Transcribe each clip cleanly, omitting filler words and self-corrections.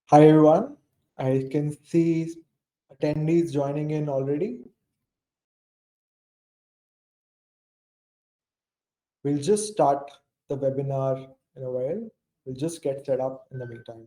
Hi everyone, I can see attendees joining in already. We'll just start the webinar in a while. We'll just get set up in the meantime.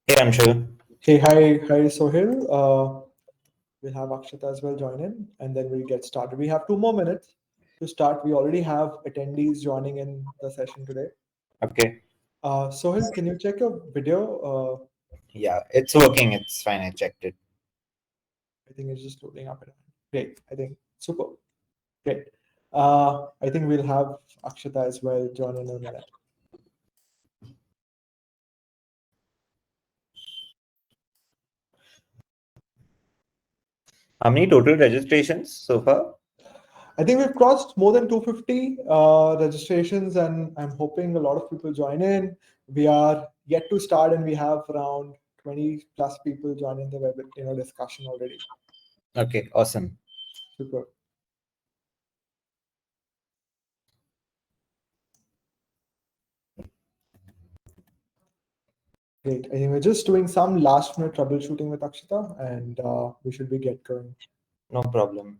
Hey, Anshul. Hey, hi Sohil. We'll have Akshata as well join in, and then we'll get started. We have 2 more minutes to start. We already have attendees joining in the session today. Okay. Sohil, can you check your video? Yeah, it's working. It's fine. I checked it. I think it's just loading up. Great. I think super. Great. I think we'll have Akshata as well join in a minute. How many total registrations so far? I think we've crossed more than 250 registrations, and I'm hoping a lot of people join in. We are yet to start, and we have around 20 plus people joining the web, discussion already. Okay, awesome. Super. Great. I think we're just doing some last minute troubleshooting with Akshata, and we should be get going. No problem.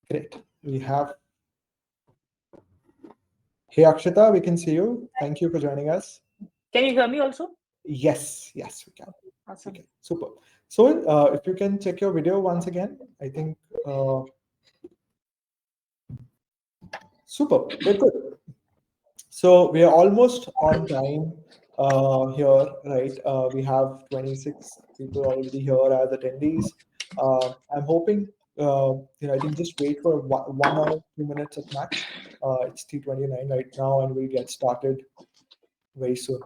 Great. We have. Hey Akshata, we can see you. Thank you for joining us. Can you hear me also? Yes, we can. Awesome. Okay, super. So if you can check your video once again, I think super. We're good. So we are almost on time here, right? We have 26 people already here as attendees. I'm hoping, I think just wait for 1 hour, 2 minutes at max. It's 3:29 right now, and we'll get started very soon.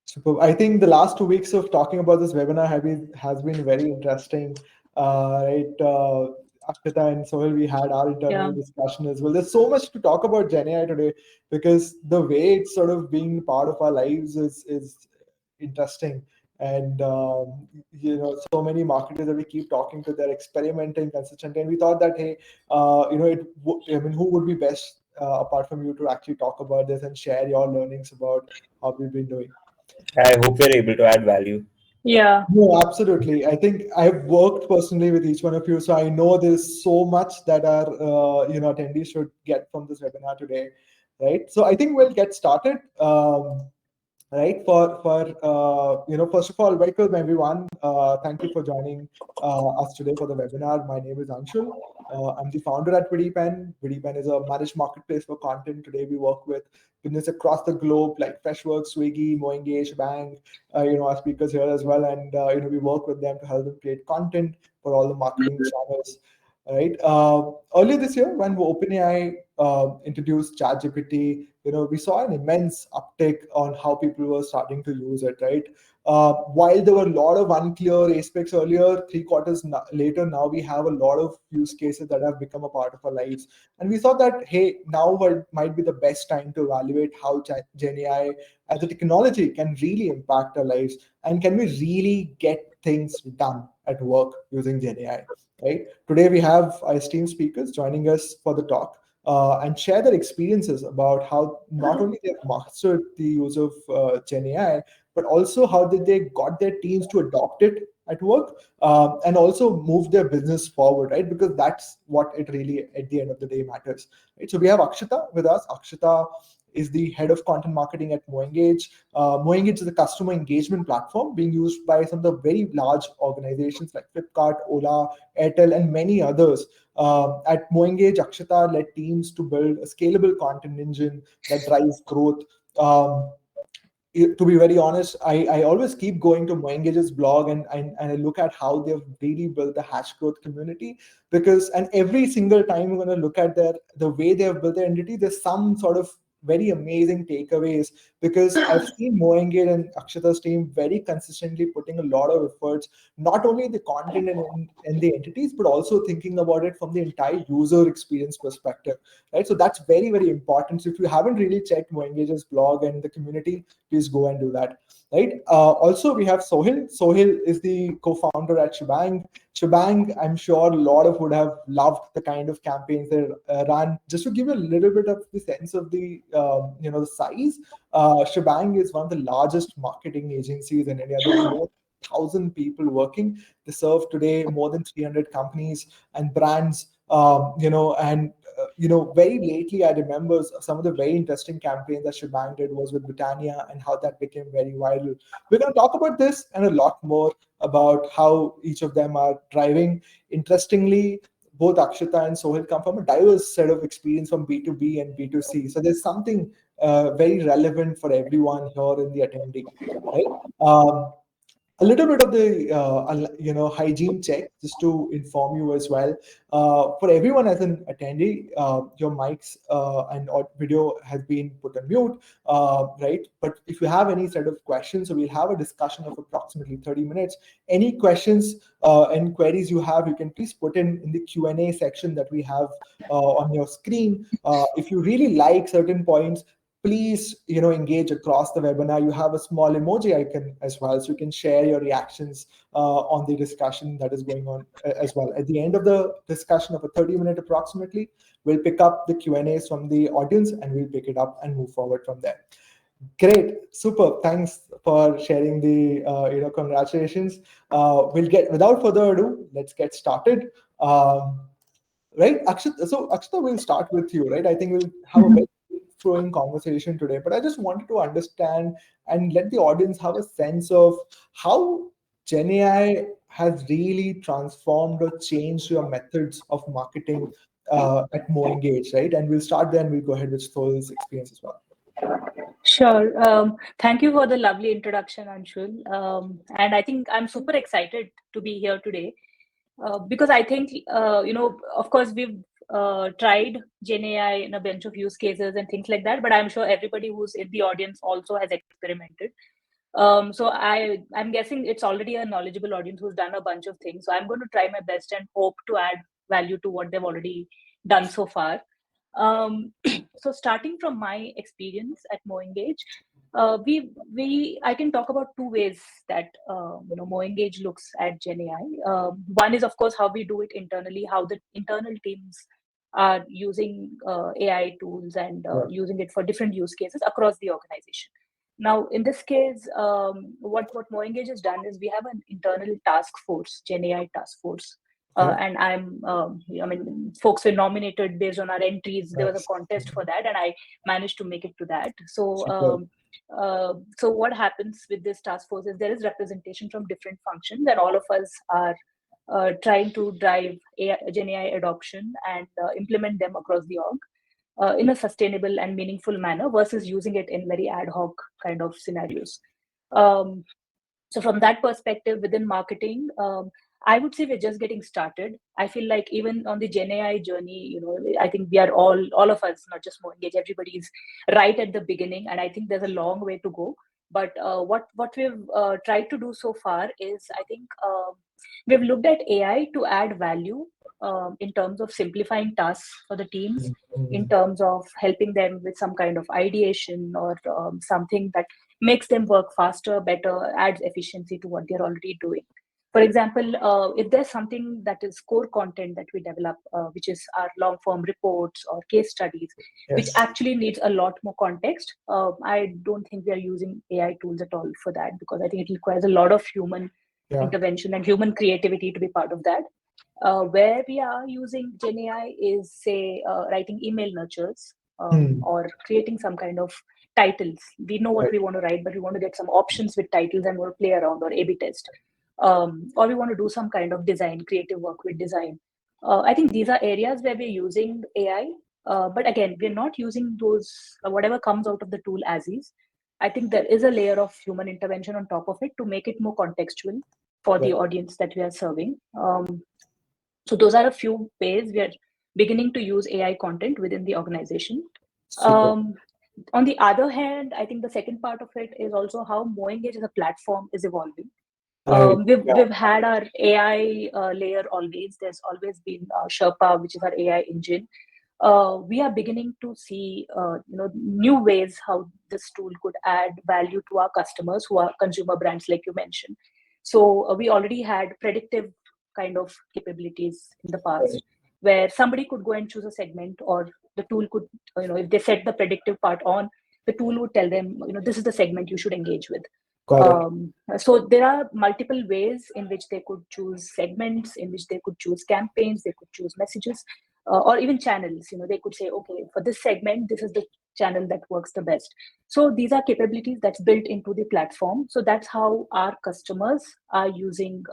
Super. I think the last 2 weeks of talking about this webinar has been very interesting, right? Akshata and Sohil, we had our internal discussion as well. There's so much to talk about GenAI today because the way it's sort of being part of our lives is interesting. And so many marketers that we keep talking to, they're experimenting consistently. And we thought that, hey, who would be best apart from you to actually talk about this and share your learnings about how we've been doing. I hope we're able to add value. Yeah. No, absolutely. I think I've worked personally with each one of you, so I know there's so much that our attendees should get from this webinar today, right? So I think we'll get started. Right, first of all, welcome everyone. Thank you for joining us today for the webinar. My name is Anshul. I'm the founder at WittyPen. WittyPen is a managed marketplace for content. Today we work with business across the globe like Freshworks, Swiggy, MoEngage, Schbang, our speakers here as well. And we work with them to help them create content for all the marketing channels. Right. Earlier this year, when OpenAI introduced ChatGPT, we saw an immense uptick on how people were starting to use it, right? While there were a lot of unclear aspects earlier, 3 quarters later, now we have a lot of use cases that have become a part of our lives. And we thought that, hey, now might be the best time to evaluate how GenAI as a technology can really impact our lives. And can we really get things done at work using GenAI, right? Today, we have our esteemed speakers joining us for the talk. And share their experiences about how not only they've mastered the use of GenAI, but also how did they got their teams to adopt it at work, and also move their business forward, right? Because that's what it really, at the end of the day, matters, right? So we have Akshata with us. Akshata is the head of content marketing at MoEngage. MoEngage is a customer engagement platform being used by some of the very large organizations like Flipkart, Ola, Airtel, and many others. At MoEngage, Akshata led teams to build a scalable content engine that drives growth. To be very honest, I always keep going to MoEngage's blog and I look at how they've really built the hash growth community, because and every single time you're going to look at the way they've built their entity, there's some sort of very amazing takeaways, because I've seen MoEngage and Akshata's team very consistently putting a lot of efforts, not only in the content and the entities, but also thinking about it from the entire user experience perspective, right? So that's very, very important. So if you haven't really checked MoEngage's blog and the community, please go and do that, right? Also, we have Sohil. Sohil is the co-founder at Schbang. Schbang, I'm sure a lot of would have loved the kind of campaigns they ran. Just to give you a little bit of the sense of the the size, Schbang is one of the largest marketing agencies in India. There's more 1,000 people working. They serve today more than 300 companies and brands. Very lately, I remember some of the very interesting campaigns that Schbang did was with Britannia and how that became very viral. We're going to talk about this and a lot more about how each of them are driving. Interestingly, both Akshata and Sohil come from a diverse set of experience from B2B and B2C. So there's something very relevant for everyone here in the attendee, right? A little bit of the hygiene check, just to inform you as well. For everyone as an attendee, your mics and video has been put on mute, right? But if you have any set of questions, so we'll have a discussion of approximately 30 minutes. Any questions and queries you have, you can please put in the Q&A section that we have on your screen. If you really like certain points, please engage across the webinar. You have a small emoji icon as well, so you can share your reactions on the discussion that is going on as well. At the end of the discussion of a 30-minute approximately, we'll pick up the Q&As from the audience and we'll pick it up and move forward from there. Great, super. Thanks for sharing the congratulations. Without further ado, let's get started. Right, Akshata. So Akshata, we'll start with you, right? I think we'll have a very flowing conversation today, but I just wanted to understand and let the audience have a sense of how GenAI has really transformed or changed your methods of marketing at MoEngage, right? And we'll start there and we'll go ahead with Sohil's experience as well. Sure. Thank you for the lovely introduction, Anshul. And I think I'm super excited to be here today because I think, of course, we've tried GenAI in a bunch of use cases and things like that, but I'm sure everybody who's in the audience also has experimented. So I'm guessing it's already a knowledgeable audience who's done a bunch of things. So I'm going to try my best and hope to add value to what they've already done so far. So starting from my experience at MoEngage, I can talk about two ways that MoEngage looks at GenAI. One is, of course, how we do it internally, how the internal teams are using AI tools and using it for different use cases across the organization. Now, in this case, what MoEngage has done is we have an internal task force, GenAI task force. And folks were nominated based on our entries. There was a contest for that, and I managed to make it to that. So what happens with this task force is there is representation from different functions, and all of us are trying to drive GenAI adoption and implement them across the org in a sustainable and meaningful manner versus using it in very ad hoc kind of scenarios. So from that perspective, within marketing, I would say we're just getting started. I feel like even on the GenAI journey, I think we are all of us, not just MoEngage, everybody's right at the beginning, and I think there's a long way to go. But what we've tried to do so far is, I think we've looked at AI to add value in terms of simplifying tasks for the teams, in terms of helping them with some kind of ideation or something that makes them work faster, better, adds efficiency to what they're already doing. For example, if there's something that is core content that we develop, which is our long form reports or case studies, which actually needs a lot more context, I don't think we are using AI tools at all for that, because I think it requires a lot of human intervention and human creativity to be part of that. Where we are using GenAI is, say, writing email nurtures or creating some kind of titles. We know what we want to write, but we want to get some options with titles and want to play around or A/B test. Or we want to do some kind of design, creative work with design. I think these are areas where we're using AI. But again, we're not using those, whatever comes out of the tool as is. I think there is a layer of human intervention on top of it to make it more contextual for the audience that we are serving. So those are a few ways we are beginning to use AI content within the organization. On the other hand, I think the second part of it is also how MoEngage as a platform is evolving. We've had our AI layer always. There's always been Sherpa, which is our AI engine. We are beginning to see new ways how this tool could add value to our customers who are consumer brands, like you mentioned. So we already had predictive kind of capabilities in the past, where somebody could go and choose a segment, or the tool could, if they set the predictive part on, the tool would tell them, this is the segment you should engage with. So there are multiple ways in which they could choose segments, in which they could choose campaigns, they could choose messages, or even channels. They could say, okay, for this segment, this is the channel that works the best. So these are capabilities that's built into the platform. So that's how our customers are using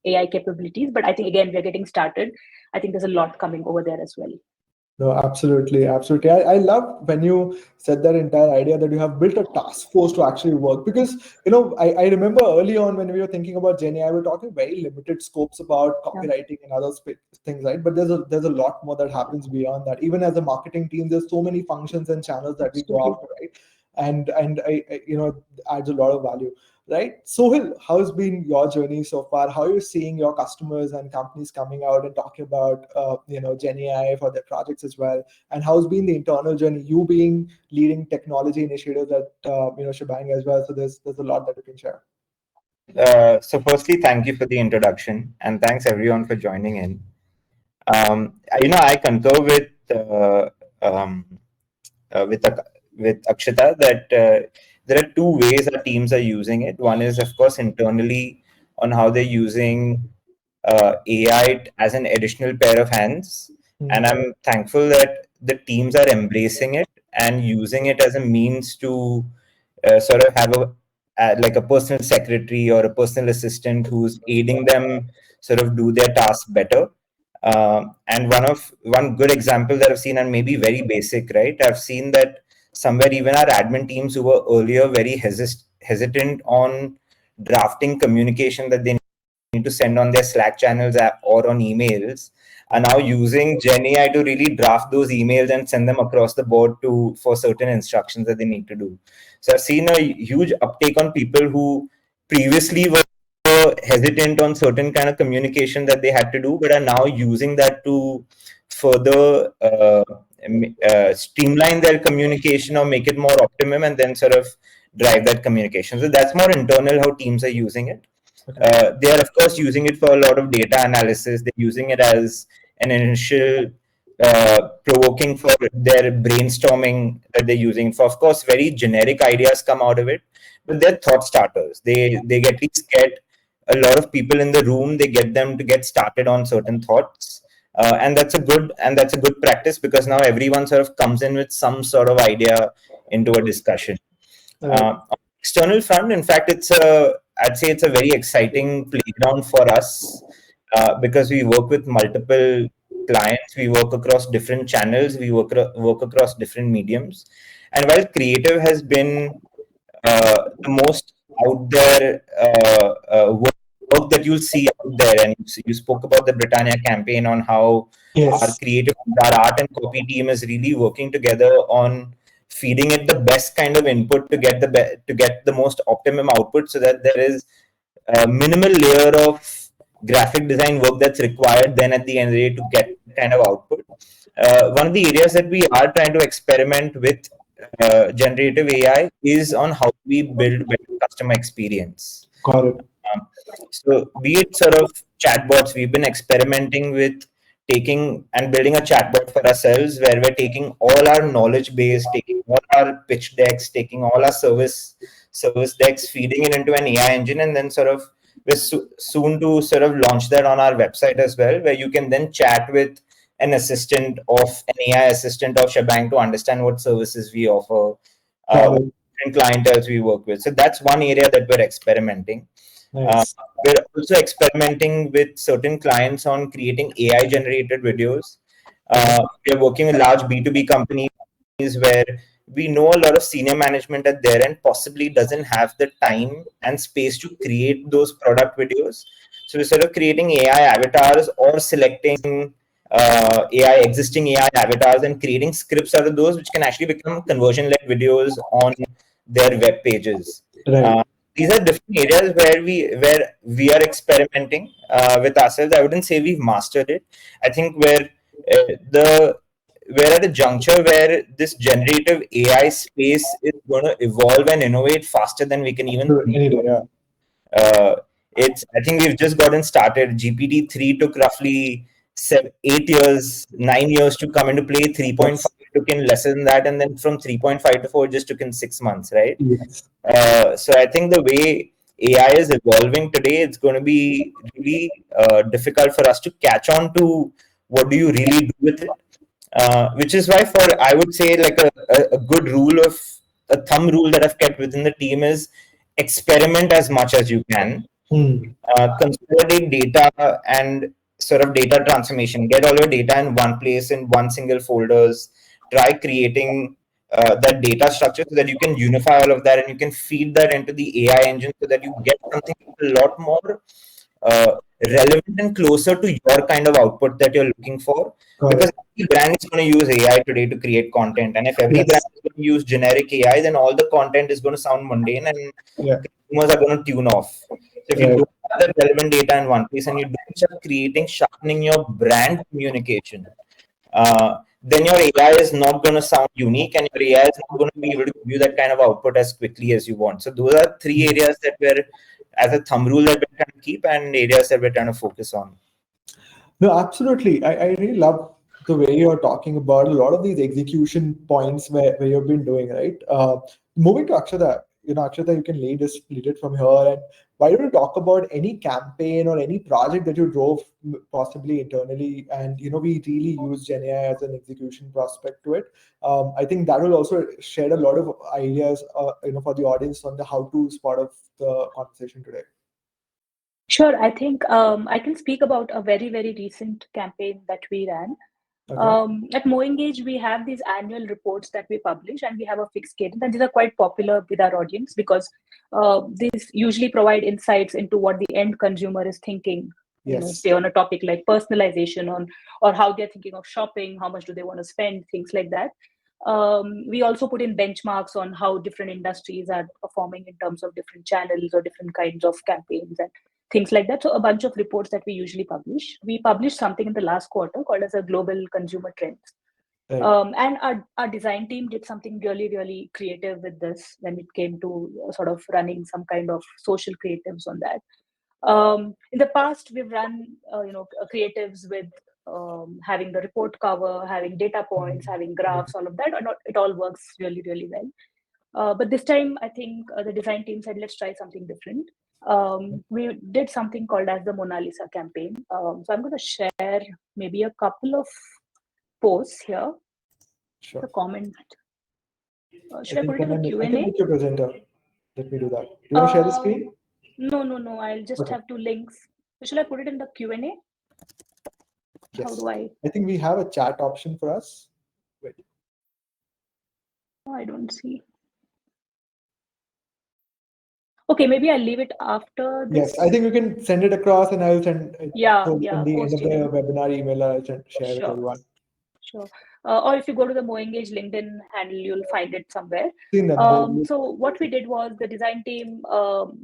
AI capabilities. But I think, again, we're getting started. I think there's a lot coming over there as well. No, absolutely. I love when you said that entire idea that you have built a task force to actually work, because I remember early on when we were thinking about GenAI, we were talking very limited scopes about copywriting and other things, right? But there's a lot more that happens beyond that. Even as a marketing team, there's so many functions and channels that we go after, right? And adds a lot of value. Right. Sohil, how has been your journey so far? How are you seeing your customers and companies coming out and talking about GenAI for their projects as well? And how's been the internal journey? You being leading technology initiatives at Schbang as well. So there's a lot that you can share. So firstly, thank you for the introduction, and thanks everyone for joining in. I concur with Akshata that there are two ways our teams are using it. One is, of course, internally on how they're using AI as an additional pair of hands. And I'm thankful that the teams are embracing it and using it as a means to sort of have like a personal secretary or a personal assistant who's aiding them sort of do their tasks better. And one good example that I've seen, and maybe very basic, right? I've seen that somewhere even our admin teams who were earlier very hesitant on drafting communication that they need to send on their Slack channels or on emails are now using GenAI to really draft those emails and send them across the board for certain instructions that they need to do. So I've seen a huge uptake on people who previously were hesitant on certain kind of communication that they had to do, but are now using that to further streamline their communication or make it more optimum, and then sort of drive that communication. So that's more internal how teams are using it. They are, of course, using it for a lot of data analysis. They're using it as an initial provoking for their brainstorming that they're using. For, of course, very generic ideas come out of it, but they're thought starters. They at least get a lot of people in the room. They get them to get started on certain thoughts. And that's a good practice, because now everyone sort of comes in with some sort of idea into a discussion. On the external front, in fact, I'd say it's a very exciting playground for us because we work with multiple clients, we work across different channels, we work across different mediums. And while creative has been the most out there work that you'll see there, and you spoke about the Britannia campaign on how our creative, our art and copy team is really working together on feeding it the best kind of input to get the most optimum output, so that there is a minimal layer of graphic design work that's required then at the end of the day to get kind of output. One of the areas that we are trying to experiment with generative AI is on how we build better customer experience. Got it. So, be it sort of chatbots, we've been experimenting with taking and building a chatbot for ourselves where we're taking all our knowledge base, taking all our pitch decks, taking all our service decks, feeding it into an AI engine, and then sort of we're soon to sort of launch that on our website as well, where you can then chat with an AI assistant of Schbang to understand what services we offer, and clienteles we work with. So that's one area that we're experimenting. Nice. We're also experimenting with certain clients on creating AI generated videos. We're working with large B2B companies where we know a lot of senior management at their end possibly doesn't have the time and space to create those product videos. So we're sort of creating AI avatars or selecting existing AI avatars and creating scripts out of those, which can actually become conversion-led videos on their web pages. Right. These are different areas where we are experimenting with ourselves. I wouldn't say we've mastered it. I think we're at a juncture where this generative AI space is going to evolve and innovate faster than we can even think. I think we've just gotten started. GPT-3 took roughly 8 years, 9 years to come into play. 3.5 took in less than that, and then from 3.5 to 4 just took in 6 months, right? Yes. So I think the way AI is evolving today, it's going to be really difficult for us to catch on to what do you really do with it. Which is why, I would say, like a good thumb rule that I've kept within the team is experiment as much as you can. Consolidate data and sort of data transformation. Get all your data in one place in one single folders. Try creating that data structure so that you can unify all of that and you can feed that into the AI engine so that you get something a lot more relevant and closer to your kind of output that you're looking for. Because every brand is going to use AI today to create content, and if every brand is going to use generic AI, then all the content is going to sound mundane and consumers are going to tune off. So if you don't have that relevant data in one place and you don't start sharpening your brand communication, then your AI is not going to sound unique and your AI is not going to be able to give you that kind of output as quickly as you want. So those are 3 areas that we're, as a thumb rule, that we're trying to keep, and areas that we're trying to focus on. No, absolutely. I really love the way you're talking about a lot of these execution points where you've been doing, right? Moving to Akshata, Akshata, you can lead it from here. And why don't you talk about any campaign or any project that you drove possibly internally? And, we really use GenAI as an execution prospect to it. I think that will also shed a lot of ideas, for the audience on the how-to part of the conversation today. Sure. I think I can speak about a very, very recent campaign that we ran. At MoEngage, we have these annual reports that we publish, and we have a fixed cadence, and these are quite popular with our audience because these usually provide insights into what the end consumer is thinking. Say on a topic like personalization, or how they're thinking of shopping, how much do they want to spend, things like that. We also put in benchmarks on how different industries are performing in terms of different channels or different kinds of campaigns and things like that. So a bunch of reports that we usually publish. We published something in the last quarter called as a global consumer trends. And our design team did something really, really creative with this when it came to sort of running some kind of social creatives on that. In the past, we've run creatives with having the report cover, having data points, having graphs, all of that. It all works really, really well. But this time, I think the design team said, let's try something different. We did something called as the Monalisa campaign. So I'm going to share maybe a couple of posts here. Sure. The comment. Should I put it in the Q&A? I can make your presenter. Let me do that. Do you want to share the screen? No. I'll just have 2 links. Should I put it in the Q&A? Yes. How do I think we have a chat option for us. Wait. I don't see. Okay, maybe I'll leave it after this. Yes, I think you can send it across, and I'll send it Yeah, in yeah, the end of post the email. webinar email. I'll share with Sure, everyone. sure. Or if you go to the MoEngage LinkedIn handle, you'll find it somewhere. Seen them. So what we did was the design team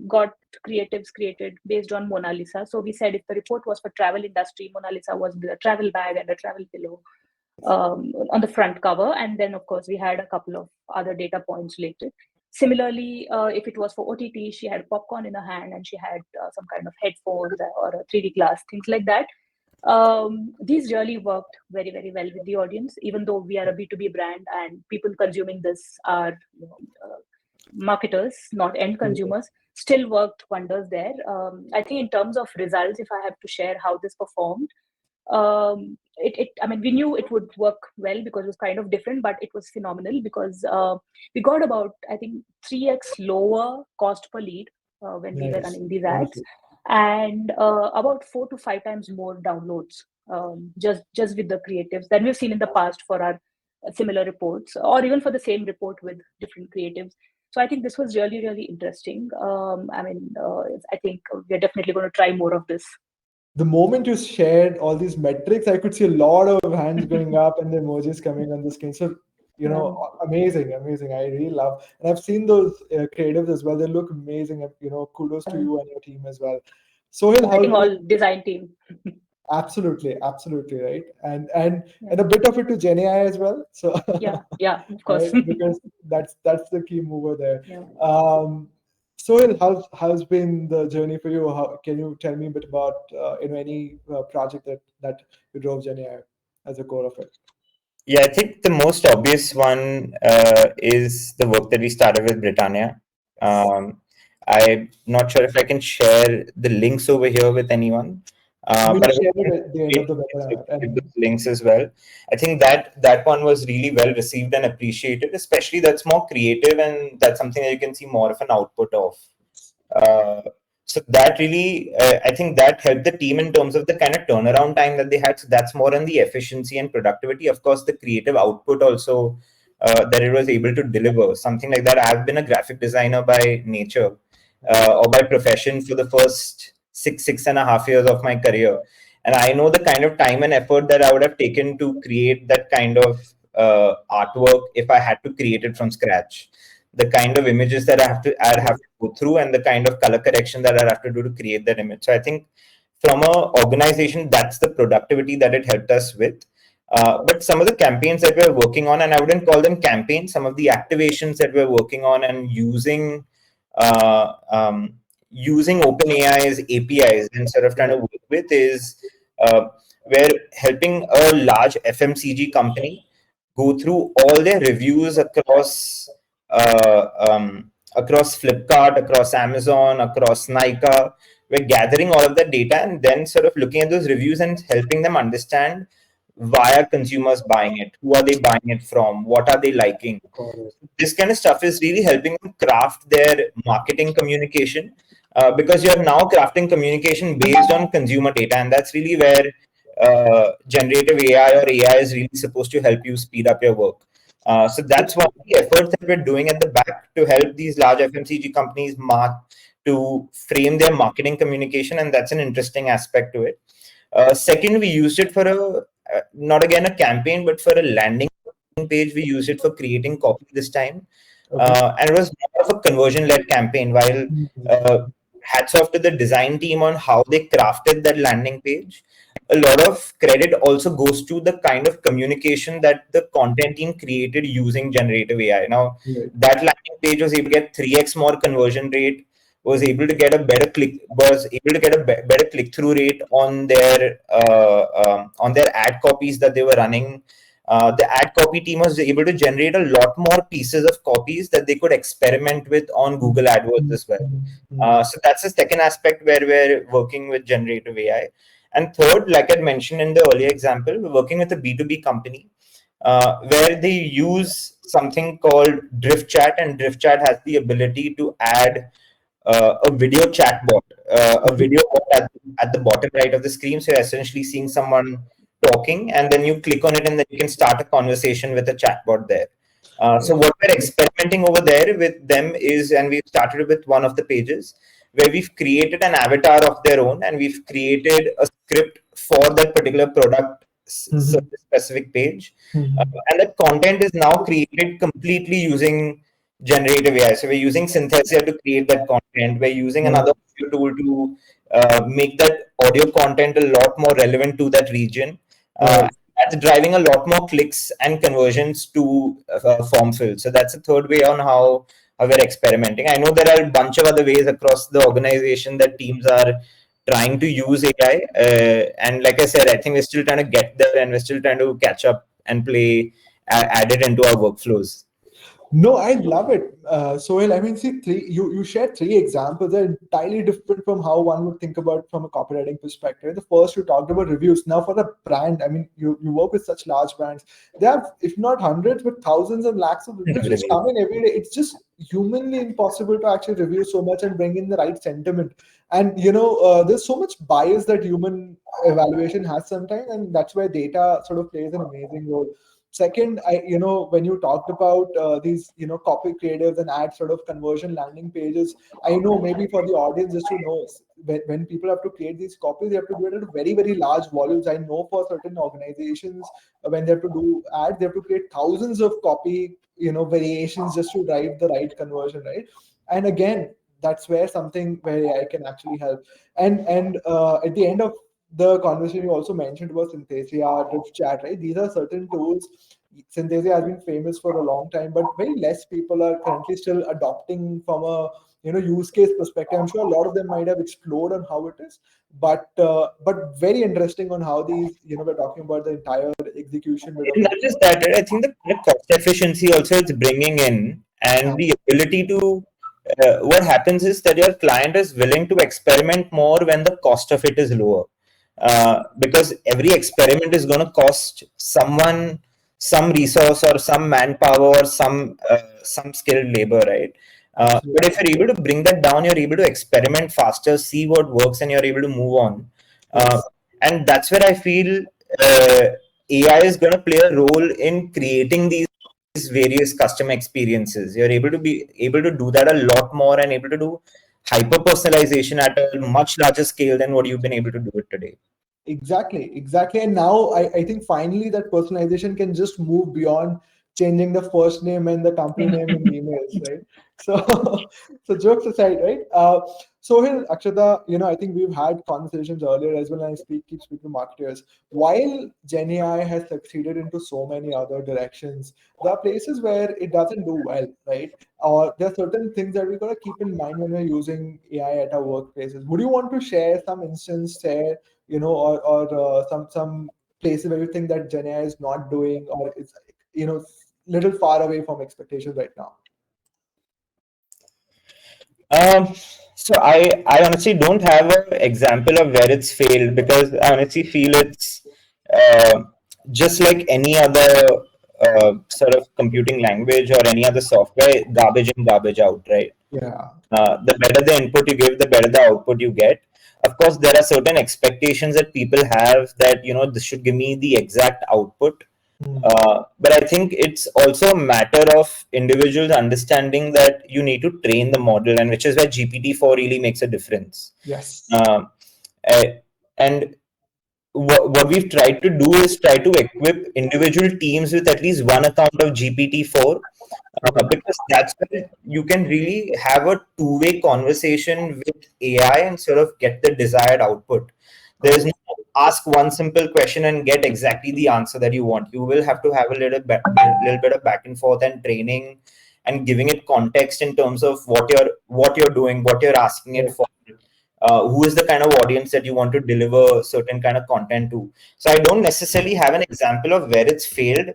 got creatives created based on Monalisa. So we said if the report was for travel industry, Monalisa was the travel bag and a travel pillow on the front cover. And then, of course, we had a couple of other data points related. Similarly, if it was for OTT, she had popcorn in her hand and she had some kind of headphones or a 3D glass, things like that. These really worked very, very well with the audience, even though we are a B2B brand and people consuming this are marketers, not end consumers, still worked wonders there. I think in terms of results, if I have to share how this performed, I mean, we knew it would work well because it was kind of different, but it was phenomenal because we got about, I think, 3x lower cost per lead when we were running these ads, and about 4 to 5 times more downloads just with the creatives than we've seen in the past for our similar reports, or even for the same report with different creatives. So I think this was really, really interesting. I think we're definitely going to try more of this. The moment you shared all these metrics, I could see a lot of hands going up and the emojis coming on the screen. So, amazing. I really love, and I've seen those creatives as well. They look amazing. Kudos to you and your team as well. Sohil, I think all design team. Absolutely, right, and a bit of it to GenAI as well. So yeah, of course, right? Because that's the key mover there. Yeah. Sohil, how's been the journey for you? Can you tell me a bit about any project that you drove GenAI as a core of it? Yeah, I think the most obvious one is the work that we started with Britannia. I'm not sure if I can share the links over here with anyone. We'll But share it at the end of the webinar. those links as well. I think that one was really well received and appreciated, especially that's more creative and that's something that you can see more of an output of. So that really, I think that helped the team in terms of the kind of turnaround time that they had. So that's more on the efficiency and productivity. Of course, the creative output also that it was able to deliver. Something like that. I've been a graphic designer by nature or by profession for the first 6.5 years of my career. And I know the kind of time and effort that I would have taken to create that kind of artwork if I had to create it from scratch. The kind of images that I'd have to go through and the kind of color correction that I'd have to do to create that image. So I think from a organization, that's the productivity that it helped us with. But some of the campaigns that we're working on, and I wouldn't call them campaigns, some of the activations that we're working on and using OpenAI's APIs and sort of trying to work with is we're helping a large FMCG company go through all their reviews across Flipkart, across Amazon, across Nykaa. We're gathering all of that data and then sort of looking at those reviews and helping them understand why are consumers buying it, who are they buying it from, what are they liking. This kind of stuff is really helping them craft their marketing communication because you're now crafting communication based on consumer data, and that's really where generative AI or AI is really supposed to help you speed up your work. So that's one of the efforts that we're doing at the back to help these large FMCG companies to frame their marketing communication, and that's an interesting aspect to it. Second, we used it for not again a campaign, but for a landing page. We used it for creating copy this time. And it was more of a conversion-led campaign. While hats off to the design team on how they crafted that landing page, a lot of credit also goes to the kind of communication that the content team created using generative AI. Now, that landing page was able to get 3x more conversion rate, was able to get a better better click-through rate on their ad copies that they were running. The ad copy team was able to generate a lot more pieces of copies that they could experiment with on Google AdWords as well. So that's the second aspect where we're working with generative AI. And third, like I mentioned in the earlier example, we're working with a B2B company where they use something called Drift Chat, and Drift Chat has the ability to add a video chat bot, a video bot at the bottom right of the screen. So you're essentially seeing someone talking, and then you click on it, and then you can start a conversation with a chatbot there. So what we're experimenting over there with them is, and we've started with one of the pages where we've created an avatar of their own, and we've created a script for that particular product specific page, and that content is now created completely using generative AI. So we're using Synthesia to create that content. We're using another tool to make that audio content a lot more relevant to that region. That's driving a lot more clicks and conversions to form fill. So that's a third way on how we're experimenting. I know there are a bunch of other ways across the organization that teams are trying to use AI. And like I said, I think we're still trying to get there, and we're still trying to catch up and add it into our workflows. No, I love it. Sohail, I mean, see, you shared three examples that are entirely different from how one would think about from a copywriting perspective. The first, you talked about reviews. Now, for a brand, I mean, you work with such large brands. They have, if not hundreds, but thousands and lakhs of reviews which come in every day. It's just humanly impossible to actually review so much and bring in the right sentiment. And, there's so much bias that human evaluation has sometimes, and that's where data sort of plays an amazing role. Second, when you talked about these, copy creatives and add sort of conversion landing pages, I know maybe for the audience just to know, when people have to create these copies, they have to do it at very, very large volumes. I know for certain organizations, when they have to do ads, they have to create thousands of copy, variations just to drive the right conversion, right? And again, that's where something where AI can actually help. And at the end of the conversation, you also mentioned about Synthesia, Drift Chat, right? These are certain tools. Synthesia has been famous for a long time, but very less people are currently still adopting from a use case perspective. I'm sure a lot of them might have explored on how it is, but very interesting on how these, we're talking about the entire execution bit of Not it. just that, right? I think the cost efficiency also it's bringing in, and the ability to. What happens is that your client is willing to experiment more when the cost of it is lower, because every experiment is going to cost someone some resource or some manpower or some skilled labor, right? But if you're able to bring that down, you're able to experiment faster, see what works, and you're able to move on. And that's where I feel uh, AI is going to play a role in creating these various customer experiences. You're able to be able to do that a lot more and able to do hyper personalization at a much larger scale than what you've been able to do it today. Exactly. And now I think finally that personalization can just move beyond changing the first name and the company name in emails, right? So, so jokes aside, right? Sohil, Akshata, I think we've had conversations earlier as well, and keep speaking to marketers. While GenAI has succeeded into so many other directions, there are places where it doesn't do well, right? Or there are certain things that we got to keep in mind when we're using AI at our workplaces. Would you want to share some instance there? Or some places where you think that Gen AI is not doing, or it's little far away from expectations right now? Um, so I honestly don't have an example of where it's failed, because I honestly feel it's uh, just like any other sort of computing language or any other software, garbage in, garbage out, right? Yeah. The better the input you give, the better the output you get. Of course, there are certain expectations that people have that, this should give me the exact output. But I think it's also a matter of individuals understanding that you need to train the model, and which is where GPT-4 really makes a difference. Yes. Uh, and what we've tried to do is try to equip individual teams with at least one account of GPT-4, because that's where you can really have a two-way conversation with AI and sort of get the desired output. There's no ask one simple question and get exactly the answer that you want. You will have to have a little bit of back and forth and training and giving it context in terms of what you're doing, what you're asking it for, who is the kind of audience that you want to deliver certain kind of content to. So I don't necessarily have an example of where it's failed.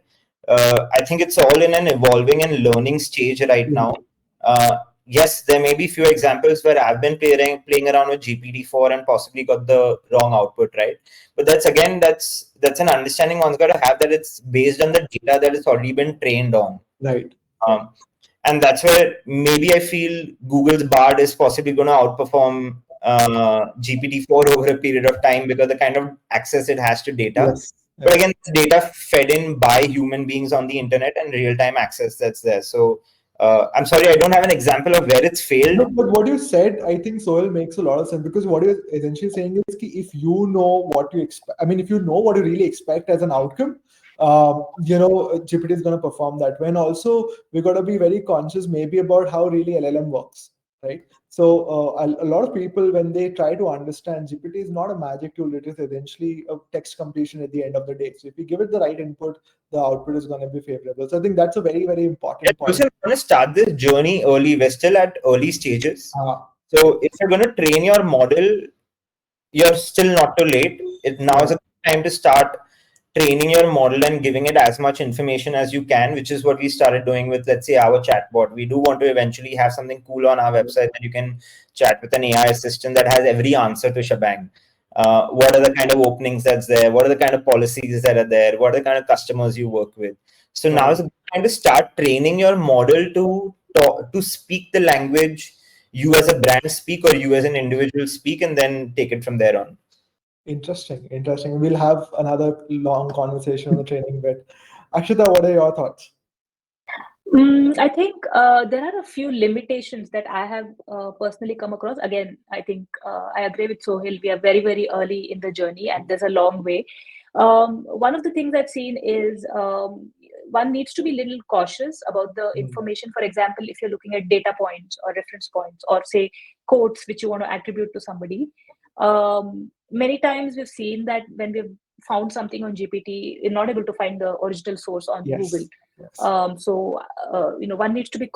I think it's all in an evolving and learning stage right now. Yes, there may be few examples where I've been playing around with GPT-4 and possibly got the wrong output, right? But that's an understanding one's got to have, that it's based on the data that it's already been trained on. Right. And that's where maybe I feel Google's Bard is possibly going to outperform GPT-4 over a period of time, because the kind of access it has to data. Yes. But again, it's data fed in by human beings on the internet and real-time access that's there. So I'm sorry, I don't have an example of where it's failed. No, but what you said, I think Soil makes a lot of sense, because what you're essentially saying is ki if you know what you expect, I mean, if you know what you really expect as an outcome, GPT is going to perform that way. And also, we got to be very conscious maybe about how really LLM works, right? So a lot of people, when they try to understand, GPT is not a magic tool. It is essentially a text completion at the end of the day. So if you give it the right input, the output is going to be favorable. So I think that's a very, very important point. Listen, we're going to start this journey early. We're still at early stages. So if you're going to train your model, you're still not too late. Now is a good time to start training your model and giving it as much information as you can, which is what we started doing with, let's say, our chatbot. We do want to eventually have something cool on our website that you can chat with an AI assistant that has every answer to Schbang. What are the kind of openings that's there? What are the kind of policies that are there? What are the kind of customers you work with? So now is the time to start training your model to talk, to speak the language you as a brand speak or you as an individual speak, and then take it from there on. Interesting. We'll have another long conversation on the training bit. Akshata, what are your thoughts? I think there are a few limitations that I have personally come across. Again, I think I agree with Sohil. We are very, very early in the journey and there's a long way. One of the things I've seen is one needs to be a little cautious about the information. For example, if you're looking at data points or reference points or say quotes which you want to attribute to somebody, many times we've seen that when we've found something on GPT, we're not able to find the original source on Google. So one needs to be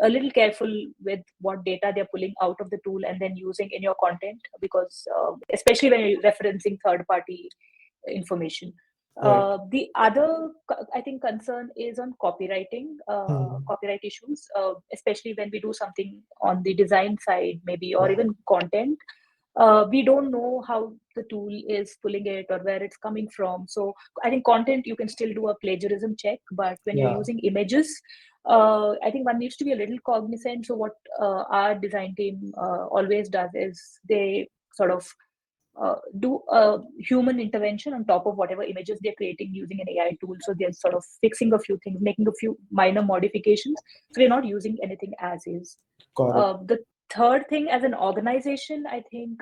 a little careful with what data they're pulling out of the tool and then using in your content, because especially when you're referencing third-party information. The other, I think, concern is on copywriting, copyright issues, especially when we do something on the design side, maybe, or even content. We don't know how the tool is pulling it or where it's coming from. So I think content, you can still do a plagiarism check, but when you're using images, I think one needs to be a little cognizant. So what our design team always does is they sort of do a human intervention on top of whatever images they're creating using an AI tool. So they're sort of fixing a few things, making a few minor modifications. So we're not using anything as is. The third thing, as an organization, I think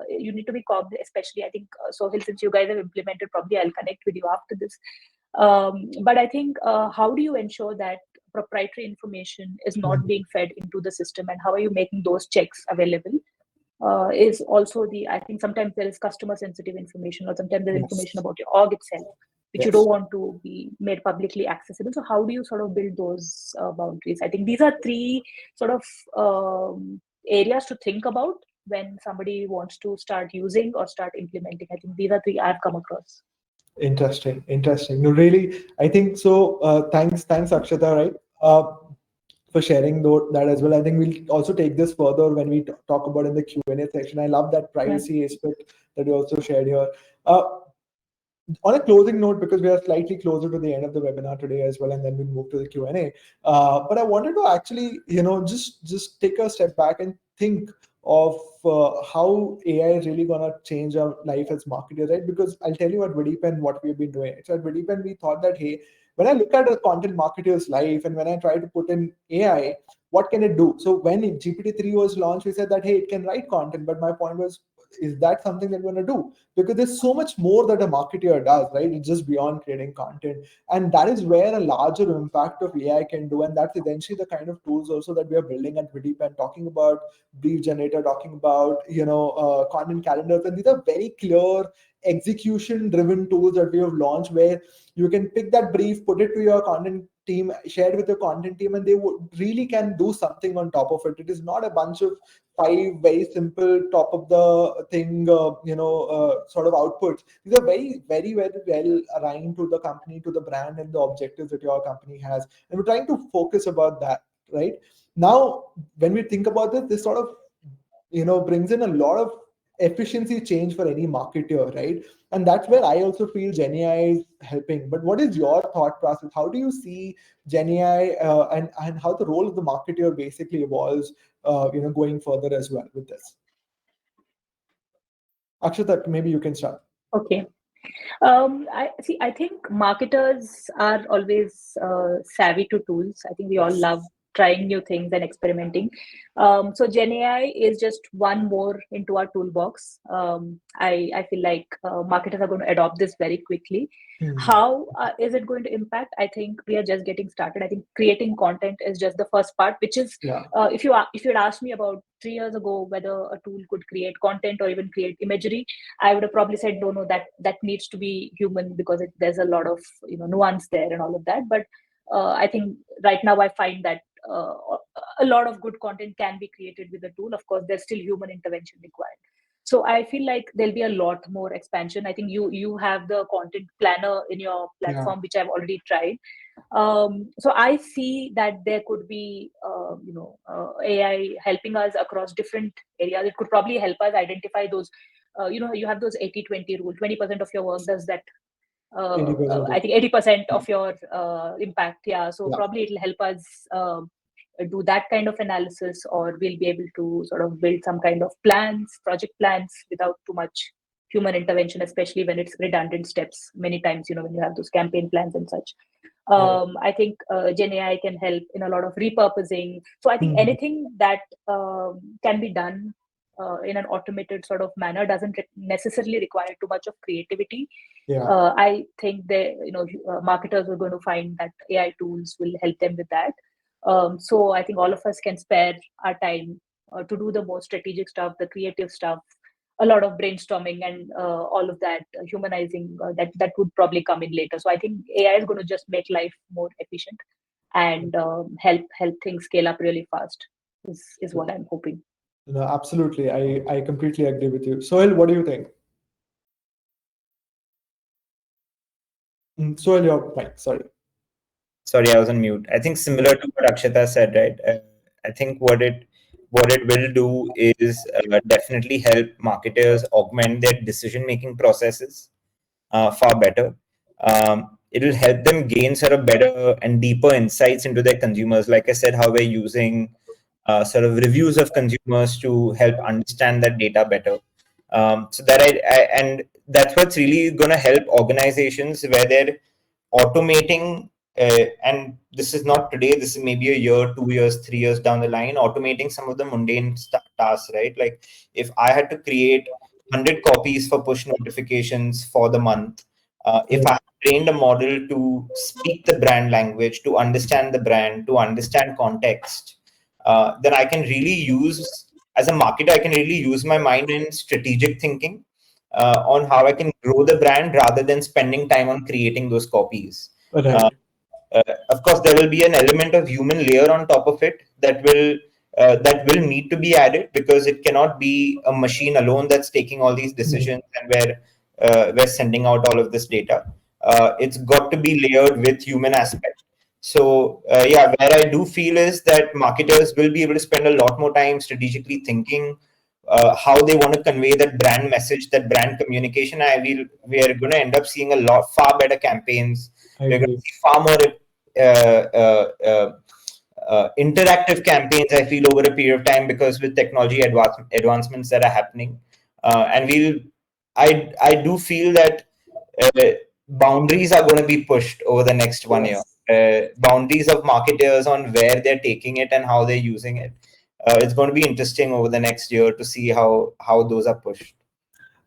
you need to be cognizant, especially, I think, Sohil, since you guys have implemented, probably I'll connect with you after this. But I think, how do you ensure that proprietary information is not being fed into the system, and how are you making those checks available? Is also I think sometimes there is customer sensitive information, or sometimes there's information about your org itself, which you don't want to be made publicly accessible. So how do you sort of build those boundaries? I think these are three sort of areas to think about when somebody wants to start using or start implementing. I think these are three I've come across. Interesting. No, really, I think so. Thanks, Akshata, right? For sharing that as well. I think we'll also take this further when we talk about in the Q&A section. I love that privacy aspect that you also shared here. On a closing note, because we are slightly closer to the end of the webinar today as well, and then we'll move to the Q&A. But I wanted to actually, just take a step back and think of how AI is really going to change our life as marketers, right? Because I'll tell you at Vidipen what we've been doing. So at Vidipen, we thought that, hey, when I look at a content marketer's life and when I try to put in AI, what can it do? So when GPT-3 was launched, we said that, hey, it can write content. But my point was, is that something that we're going to do? Because there's so much more that a marketer does, right? It's just beyond creating content. And that is where a larger impact of AI can do. And that's eventually the kind of tools also that we are building at Vidipen, talking about brief generator, talking about, content calendars. And these are very clear execution driven tools that we have launched, where you can pick that brief, put it to your content team, share it with your content team, and they really can do something on top of it. It is not a bunch of 5 very simple top of the thing sort of outputs. These are very, very, very well aligned to the company, to the brand, and the objectives that your company has, and we're trying to focus about that. Right now, when we think about this sort of brings in a lot of efficiency change for any marketer, right? And that's where I also feel GenAI is helping. But what is your thought process? How do you see GenAI and how the role of the marketer basically evolves, going further as well with this? Akshata, maybe you can start. Okay. I think marketers are always savvy to tools. I think we all love trying new things and experimenting. So Gen AI is just one more into our toolbox. I feel like marketers are going to adopt this very quickly. How is it going to impact? I think we are just getting started. I think creating content is just the first part, which is if you had asked me about 3 years ago whether a tool could create content or even create imagery, I would have probably said no, that needs to be human because there's a lot of nuance there and all of that. But I think right now I find that a lot of good content can be created with the tool. Of course, there's still human intervention required. So I feel like there'll be a lot more expansion. I think you have the content planner in your platform, which I've already tried. So I see that there could be AI helping us across different areas. It could probably help us identify those. You have those 80-20 rule. 20% of your work does that. I think 80% of your impact. Yeah. So probably it'll help us do that kind of analysis, or we'll be able to sort of build some kind of project plans without too much human intervention, especially when it's redundant steps many times, when you have those campaign plans and such. I think Gen AI can help in a lot of repurposing. So I think anything that can be done in an automated sort of manner doesn't necessarily require too much of creativity. I think marketers are going to find that AI tools will help them with that. So I think all of us can spare our time to do the more strategic stuff, the creative stuff, a lot of brainstorming and all of that humanizing that would probably come in later. So I think AI is going to just make life more efficient and help things scale up really fast is what I'm hoping. No, absolutely. I completely agree with you. Sohil, what do you think? Sohil, your mic, sorry. Sorry, I was on mute. I think similar to what Akshata said, right? I think what it will do is definitely help marketers augment their decision-making processes far better. It will help them gain sort of better and deeper insights into their consumers. Like I said, how we're using sort of reviews of consumers to help understand that data better. So that and that's what's really going to help organizations where they're automating. And this is not today, this is maybe a year, 2 years, 3 years down the line, automating some of the mundane tasks, right? Like if I had to create 100 copies for push notifications for the month, if I trained a model to speak the brand language, to understand the brand, to understand context, then I can really use, as a marketer, I can really use my mind in strategic thinking on how I can grow the brand rather than spending time on creating those copies. Of course, there will be an element of human layer on top of it that will need to be added, because it cannot be a machine alone that's taking all these decisions and we're sending out all of this data. It's got to be layered with human aspect. So where I do feel is that marketers will be able to spend a lot more time strategically thinking how they want to convey that brand message, that brand communication. We are going to end up seeing far better campaigns. We're going to see far more interactive campaigns, I feel, over a period of time, because with technology advancements that are happening, and I do feel that boundaries are going to be pushed over the next 1 year. Boundaries of marketers on where they're taking it and how they're using it. It's going to be interesting over the next year to see how those are pushed.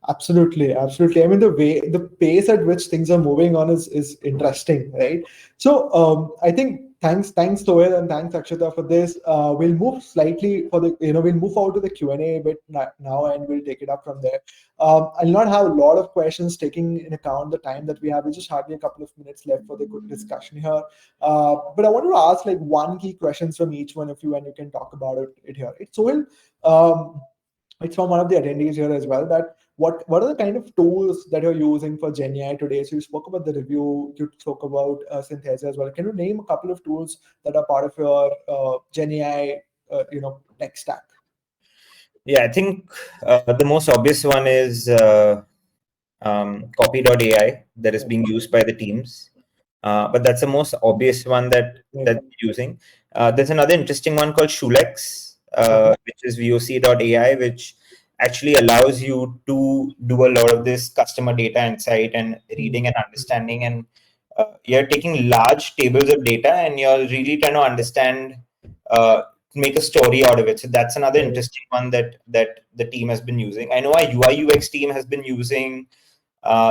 Absolutely. I mean, the pace at which things are moving on is interesting, right? So I think thanks Sohil and thanks Akshata for this. We'll move slightly we'll move out to the Q&A bit now, and we'll take it up from there. I'll not have a lot of questions taking in account the time that we have. It's just hardly a couple of minutes left for the good discussion here. But I wanted to ask like one key questions from each one of you, and you can talk about it here. Sohil, it's from one of the attendees here as well, that what are the kind of tools that you're using for GenAI today? So you spoke about the review, you spoke about Synthesis as well. Can you name a couple of tools that are part of your GenAI tech stack? Yeah, I think the most obvious one is Copy.ai that is being used by the teams. But that's the most obvious one that we're using. There's another interesting one called Shulex, which is voc.ai, which actually allows you to do a lot of this customer data insight and reading and understanding, and you're taking large tables of data and you're really trying to understand, make a story out of it. So that's another interesting one that the team has been using. I know our UI UX team has been using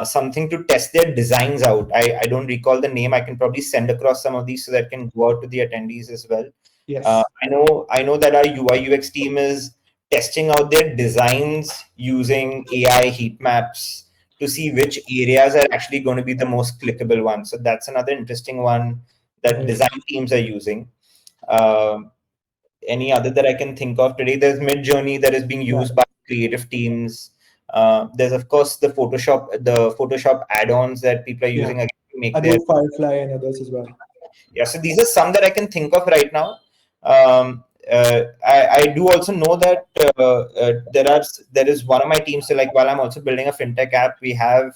something to test their designs out. I don't recall the name. I can probably send across some of these so that can go out to the attendees as well. Yes. I know that our UI UX team is testing out their designs using AI heat maps to see which areas are actually going to be the most clickable ones. So that's another interesting one that Nice. design teams are using. Um any other that I can think of today? There's Mid Journey that is being Yeah. used by creative teams. There's of course the Photoshop add-ons that people are Yeah. using again to make their. Adobe Firefly and others as well. Yeah, so these are some that I can think of right now. I do also know that there is one of my teams. So like while I'm also building a fintech app, we have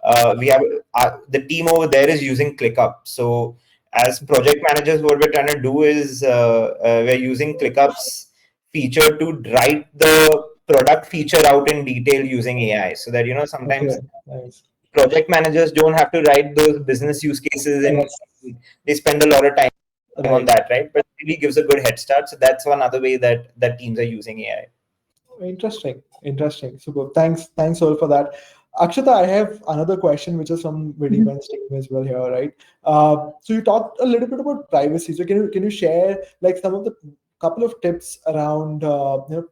the team over there is using ClickUp. So as project managers, what we're trying to do is we're using ClickUp's feature to write the product feature out in detail using AI, so that Okay. sometimes Nice. project managers don't have to write those business use cases and Yes. they spend a lot of time on Right. that, right? But it really gives a good head start. So that's one other way that teams are using AI. Interesting. Interesting. Super. Thanks all for that. Akshata, I have another question, which is from Mhm. Vidiman's team as well here, right? So you talked a little bit about privacy. So can you share like some of the couple of tips around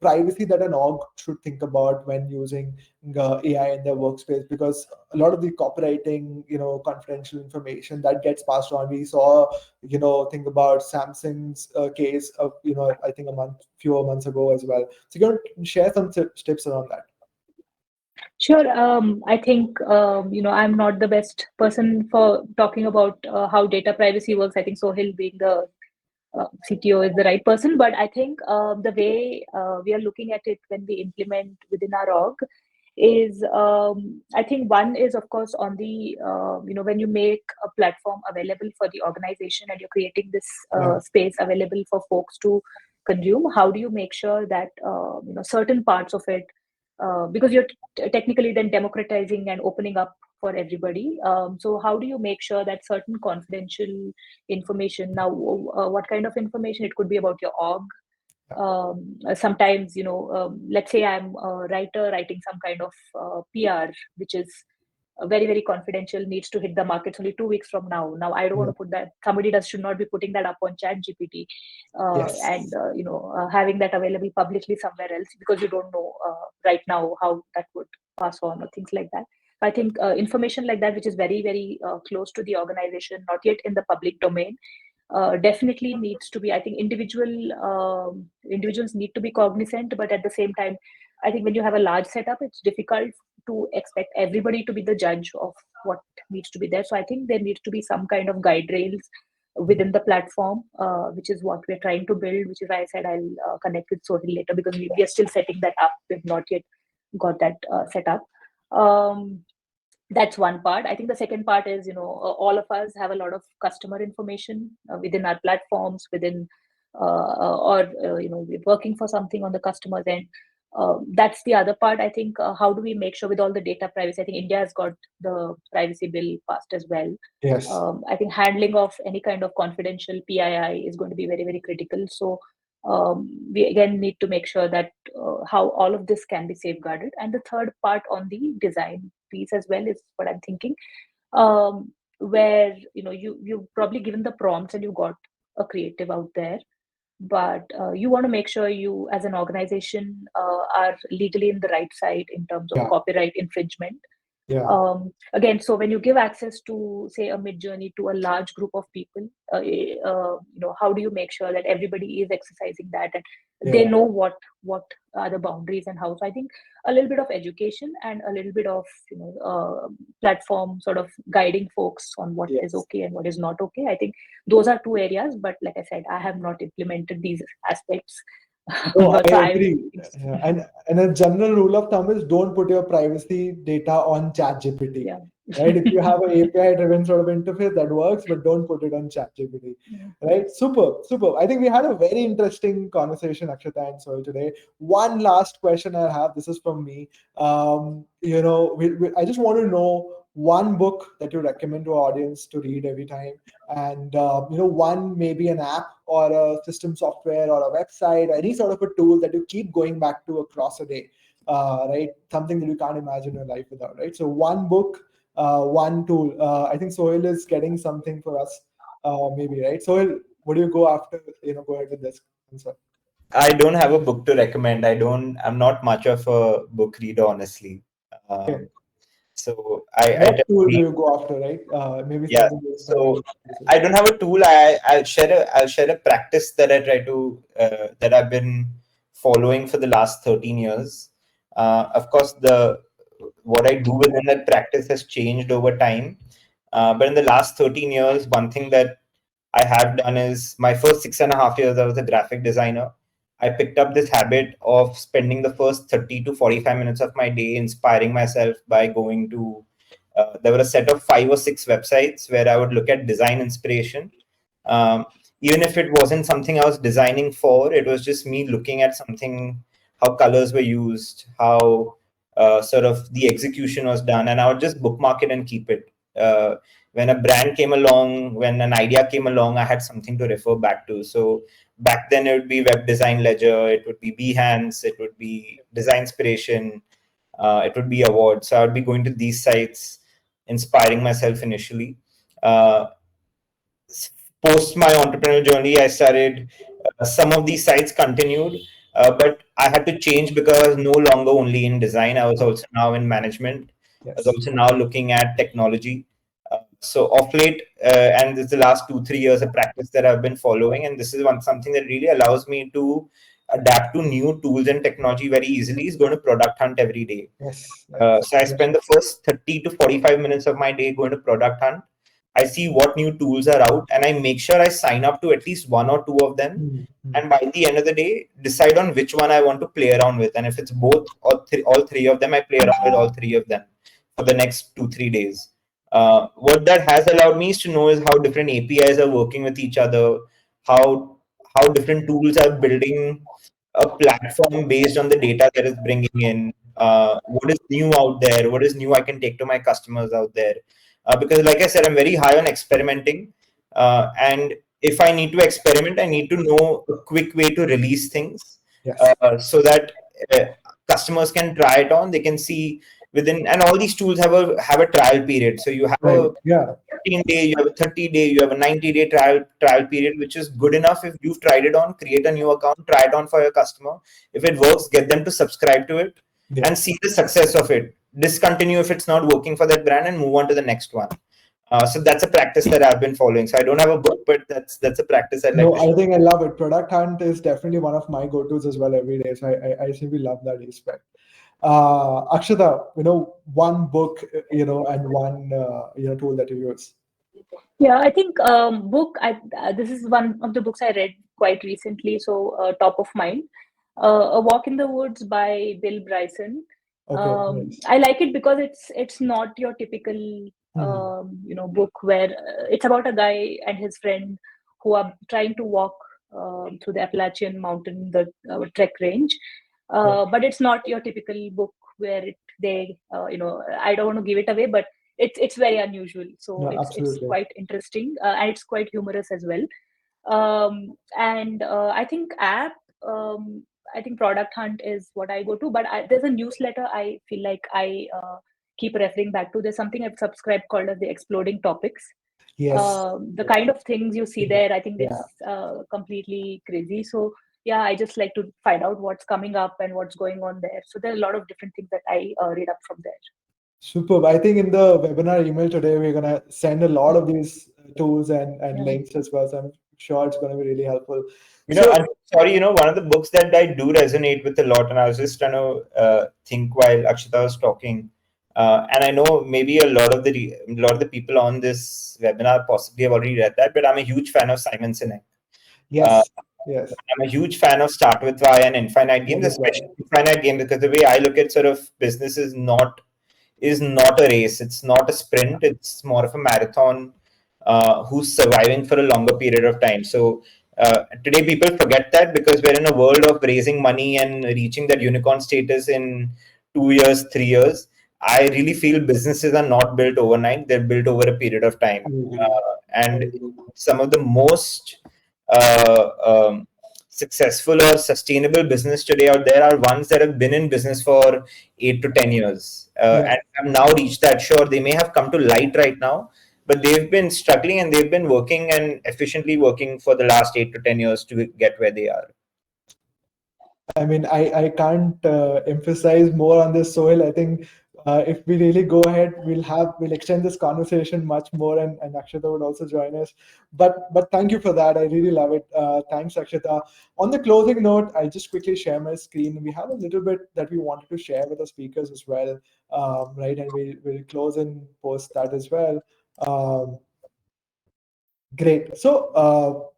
privacy that an org should think about when using AI in their workspace? Because a lot of the copywriting, confidential information that gets passed on. We saw, think about Samsung's case of, I think few months ago as well. So you can share some tips around that. Sure. I think I'm not the best person for talking about how data privacy works. I think Sohil, being the CTO, is the right person. But I think the way we are looking at it when we implement within our org is, I think one is, of course, on the when you make a platform available for the organization and you're creating this Yeah. space available for folks to consume. How do you make sure that certain parts of it, because you're technically then democratizing and opening up for everybody. So how do you make sure that certain confidential information, now what kind of information? It could be about your org. Sometimes, let's say I'm a writer writing some kind of PR, which is very, very confidential, needs to hit the markets only 2 weeks from now. Now I don't want Yeah. to put that, somebody should not be putting that up on chat GPT, and Yes. having that available publicly somewhere else, because you don't know right now how that would pass on or things like that. I think information like that, which is very, very close to the organization, not yet in the public domain, definitely needs to be, I think, individuals need to be cognizant. But at the same time, I think when you have a large setup, it's difficult to expect everybody to be the judge of what needs to be there. So I think there needs to be some kind of guide rails within the platform, which is what we're trying to build, which is why I said I'll connect with Sohil later, because we are still setting that up. We've not yet got that set up. um, that's one part. I think the second part is, all of us have a lot of customer information within our platforms, within or we're working for something on the customer's end. That's the other part. I think how do we make sure with all the data privacy? I think India has got the privacy bill passed as well. Yes. I think handling of any kind of confidential PII is going to be very, very critical. So we again need to make sure that how all of this can be safeguarded. And the third part on the design piece as well is what I'm thinking, where you've probably given the prompts and you got a creative out there, but you want to make sure you as an organization are legally in the right side in terms of Yeah. copyright infringement. Yeah. Again, so when you give access to, say, a Mid Journey to a large group of people, how do you make sure that everybody is exercising that and they Yeah. know what are the boundaries and how? So I think a little bit of education and a little bit of platform sort of guiding folks on what is Yes. okay and what is not okay. I think those are two areas. But like I said, I have not implemented these aspects. No, I So I agree. Yeah. And a general rule of thumb is don't put your privacy data on ChatGPT. yeah. right? If you have an API-driven sort of interface, that works, but don't put it on ChatGPT, right? Super, super. I think we had a very interesting conversation, Akshata and Sohil, today. One last question I have. This is from me. I just want to know one book that you recommend to our audience to read every time, and one maybe an app or a system software or a website, any sort of a tool that you keep going back to across a day. Right, something that you can't imagine your life without. Right, so one book, one tool. I think Sohil is getting something for us, maybe, right? Sohil, what do you go after? Go ahead with this answer. I don't have a book to recommend. I'm not much of a book reader, honestly. Okay. So What tool do you go after, right? Maybe yeah. something based on So your experiences. I don't have a tool. I'll share a practice that I try to that I've been following for the last 13 years. Of course, the what I do within that practice has changed over time. But in the last 13 years, one thing that I have done is my first 6.5 years, I was a graphic designer. I picked up this habit of spending the first 30 to 45 minutes of my day inspiring myself by going to, there were a set of 5 or 6 websites where I would look at design inspiration. Um, Even if it wasn't something I was designing for, it was just me looking at something, how colors were used, how sort of the execution was done, and I would just bookmark it and keep it. When a brand came along, when an idea came along, I had something to refer back to. So back then, it would be Web Design Ledger, it would be Behance, it would be Design Inspiration, it would be Awards. So I would be going to these sites, inspiring myself initially. Uh, Post my entrepreneurial journey, I started, some of these sites continued, but I had to change because I was no longer only in design. I was also now in management. I was Yes. also now looking at technology. So off late, and this is the last 2 3 years, a practice that I've been following, and this is something that really allows me to adapt to new tools and technology very easily. Is going to product hunt every day. Yes. Yes. So I spend the first 30 to 45 minutes of my day going to product hunt. I see what new tools are out and I make sure I sign up to at least one or two of them. Mm-hmm. And by the end of the day, decide on which one I want to play around with. And if it's both or all three of them, I play around with all three of them for the next 2 3 days. What that has allowed me is to know is how different APIs are working with each other, how different tools are building a platform based on the data that is bringing in. What is new out there? What is new I can take to my customers out there? Because, like I said, I'm very high on experimenting. And if I need to experiment, I need to know a quick way to release things, Yes. so that uh, customers can try it on. They can see within, and all these tools have a trial period. So you have Right. a Yeah. 15-day, you have a 30-day, you have a 90-day trial period, which is good enough. If you've tried it on, create a new account, try it on for your customer. If it works, get them to subscribe to it Yeah. and see the success of it. Discontinue if it's not working for that brand and move on to the next one. So that's a practice that I've been following. So I don't have a book, but that's a practice I'd like No, to I share. think I love it. Product Hunt is definitely one of my go-tos as well every day. So I simply love that aspect. Akshata, one book, and one, tool that you use. Yeah, I think this is one of the books I read quite recently, so top of mind. A Walk in the Woods by Bill Bryson. Okay, nice. I like it because it's not your typical Hmm. book where it's about a guy and his friend who are trying to walk through the Appalachian Mountain, the trek range. Yeah. But it's not your typical book where I don't want to give it away, but it's very unusual, so No, it's absolutely. quite interesting, and it's quite humorous as well. And I think I think Product Hunt is what I go to, but there's a newsletter I feel like I keep referring back to. There's something I've subscribed called as the Exploding Topics. Yes. The kind of things you see there, I think Yeah. it's completely crazy. So yeah, I just like to find out what's coming up and what's going on there. So there are a lot of different things that I read up from there. Superb. I think in the webinar email today, we're gonna send a lot of these tools and Yeah. links as well. So I'm sure it's gonna be really helpful. I'm sorry, one of the books that I do resonate with a lot, and I was just trying to think while Akshita was talking, and I know maybe a lot of the people on this webinar possibly have already read that, but I'm a huge fan of Simon Sinek. Uh, Yes. Yes. I'm a huge fan of Start with Why and Infinite Games, That is especially why. Infinite Games, because the way I look at sort of business is not is not a race. It's not a sprint. It's more of a marathon who's surviving for a longer period of time. So today people forget that because we're in a world of raising money and reaching that unicorn status in 2 years, 3 years. I really feel businesses are not built overnight. They're built over a period of time. And some of the most successful or sustainable business today out there are ones that have been in business for 8 to 10 years and have now reached that. Sure, they may have come to light right now, but they've been struggling and they've been working and efficiently working for the last 8 to 10 years to get where they are. I mean, I can't emphasize more on this, Sohil. I think if we really go ahead, we'll extend this conversation much more, and Akshata would also join us. But thank you for that. I really love it. Thanks, Akshata. On the closing note, I'll just quickly share my screen. We have a little bit that we wanted to share with the speakers as well, right? And we'll close and post that as well. Great. So.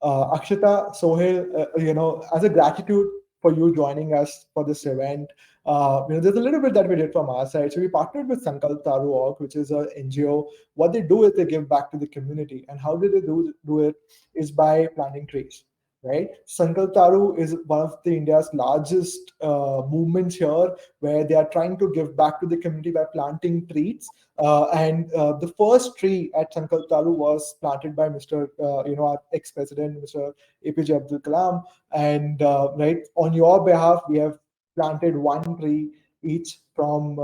Akshata, Sohil, as a gratitude for you joining us for this event, there's a little bit that we did from our side. So we partnered with Sankalp Taru Org, which is an NGO. What they do is they give back to the community. And how do they do it is by planting trees, right? Sankalp Taru is one of the India's largest movements here, where they are trying to give back to the community by planting trees. And the first tree at Sankalp Taru was planted by our ex-president, Mr. APJ Abdul Kalam. And right on your behalf, we have planted one tree each from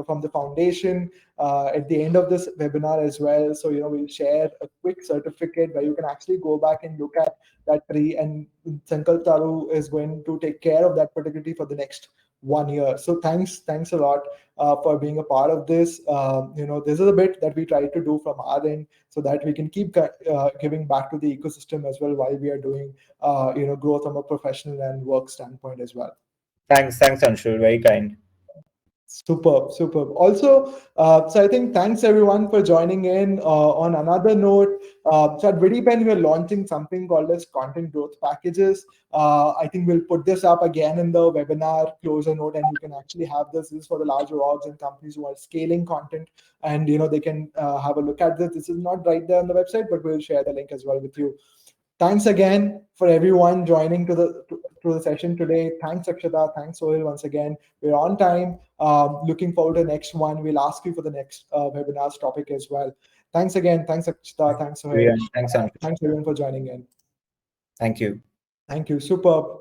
from the foundation at the end of this webinar as well. So we'll share a quick certificate where you can actually go back and look at that tree, and Sankalp Taru is going to take care of that particular tree for the next 1 year. So thanks a lot for being a part of this. This is a bit that we try to do from our end so that we can keep giving back to the ecosystem as well while we are doing growth from a professional and work standpoint as well. Thanks, Anshul. Very kind. Superb. Also, so I think thanks everyone for joining in. On another note, so at VidiPen, we're launching something called as content growth packages. I think we'll put this up again in the webinar closer note, and you can actually have this. This is for the larger orgs and companies who are scaling content, and they can have a look at this. This is not right there on the website, but we'll share the link as well with you. Thanks again for everyone joining to the session today. Thanks, Akshata. Thanks, Sohil, once again. We're on time. Looking forward to the next one. We'll ask you for the next webinar's topic as well. Thanks again. Thanks, Akshata. Thanks, Sohil. Thanks, Anshul. Thanks, everyone, for joining in. Thank you. Thank you. Superb.